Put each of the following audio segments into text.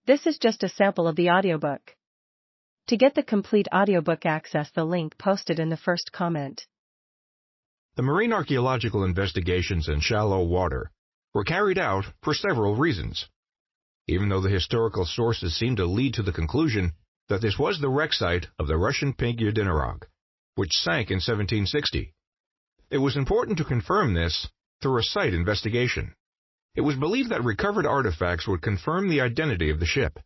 This is just a sample of the audiobook. To get the complete audiobook, access the link posted in the first comment. The marine archaeological investigations in shallow water were carried out for several reasons. Even though the historical sources seem to lead to the conclusion that this was the wreck site of the Russian pink Yedinorog, which sank in 1760, it was important to confirm this through a site investigation. It was believed that recovered artifacts would confirm the identity of the ship.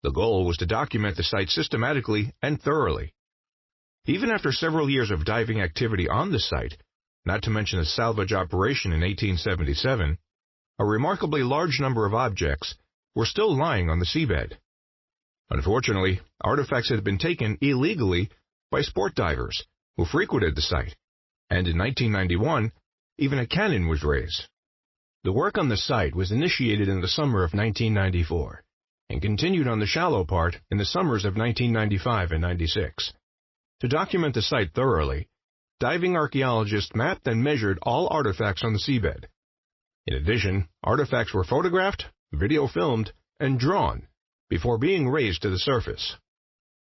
The goal was to document the site systematically and thoroughly. Even after several years of diving activity on the site, not to mention a salvage operation in 1877, a remarkably large number of objects were still lying on the seabed. Unfortunately, artifacts had been taken illegally by sport divers who frequented the site, and in 1991, even a cannon was raised. The work on the site was initiated in the summer of 1994 and continued on the shallow part in the summers of 1995 and 96. To document the site thoroughly, diving archaeologists mapped and measured all artifacts on the seabed. In addition, artifacts were photographed, video filmed, and drawn before being raised to the surface.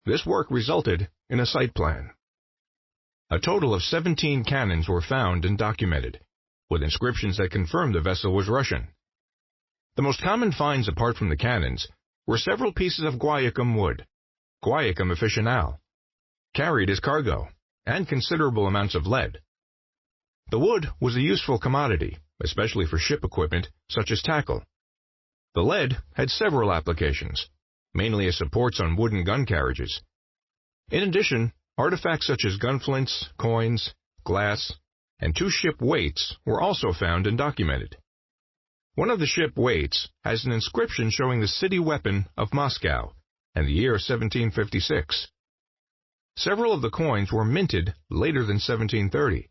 This work resulted in a site plan. A total of 17 cannons were found and documented, with inscriptions that confirmed the vessel was Russian. The most common finds apart from the cannons were several pieces of guaiacum wood, Guaiacum officinale, carried as cargo, and considerable amounts of lead. The wood was a useful commodity, especially for ship equipment such as tackle. The lead had several applications, mainly as supports on wooden gun carriages. In addition, artifacts such as gunflints, coins, glass, and 2 ship weights were also found and documented. One of the ship weights has an inscription showing the city weapon of Moscow and the year 1756. Several of the coins were minted later than 1730,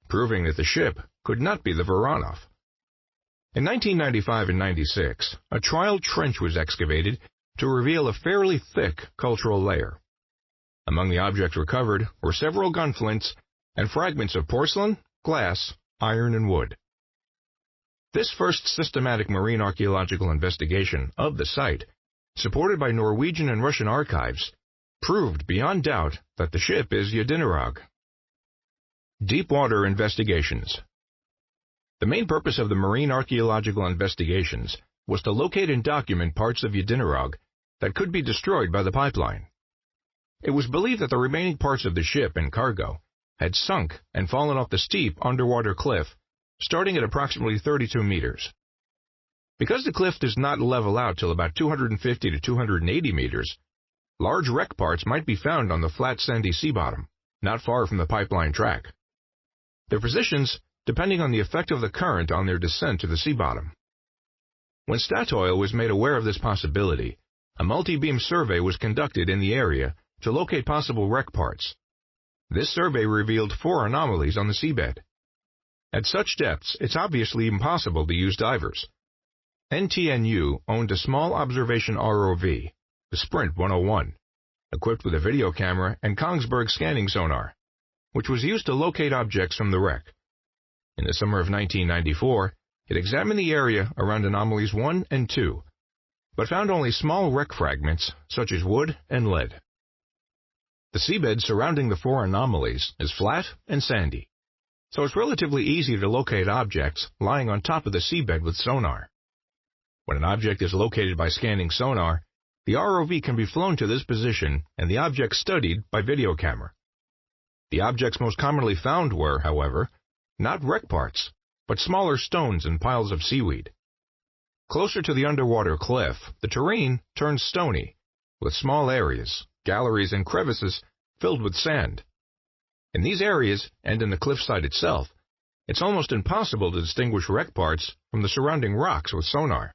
proving that the ship could not be the Voronov. In 1995 and 96, a trial trench was excavated to reveal a fairly thick cultural layer. Among the objects recovered were several gunflints and fragments of porcelain, glass, iron, and wood. This first systematic marine archaeological investigation of the site, supported by Norwegian and Russian archives, proved beyond doubt that the ship is Yedinorog. Deepwater investigations. The main purpose of the marine archaeological investigations was to locate and document parts of Yedinorog that could be destroyed by the pipeline. It was believed that the remaining parts of the ship and cargo had sunk and fallen off the steep underwater cliff, starting at approximately 32 meters. Because the cliff does not level out till about 250 to 280 meters, large wreck parts might be found on the flat sandy sea bottom, not far from the pipeline track. Their positions depending on the effect of the current on their descent to the sea bottom. When Statoil was made aware of this possibility, a multi-beam survey was conducted in the area to locate possible wreck parts. This survey revealed 4 anomalies on the seabed. At such depths, it's obviously impossible to use divers. NTNU owned a small observation ROV, the Sprint 101, equipped with a video camera and Kongsberg scanning sonar, which was used to locate objects from the wreck. In the summer of 1994, it examined the area around anomalies 1 and 2, but found only small wreck fragments such as wood and lead. The seabed surrounding the 4 anomalies is flat and sandy, so it's relatively easy to locate objects lying on top of the seabed with sonar. When an object is located by scanning sonar, the ROV can be flown to this position and the object studied by video camera. The objects most commonly found were, however, not wreck parts, but smaller stones and piles of seaweed. Closer to the underwater cliff, the terrain turns stony, with small areas, galleries, and crevices filled with sand. In these areas, and in the cliffside itself, it's almost impossible to distinguish wreck parts from the surrounding rocks with sonar.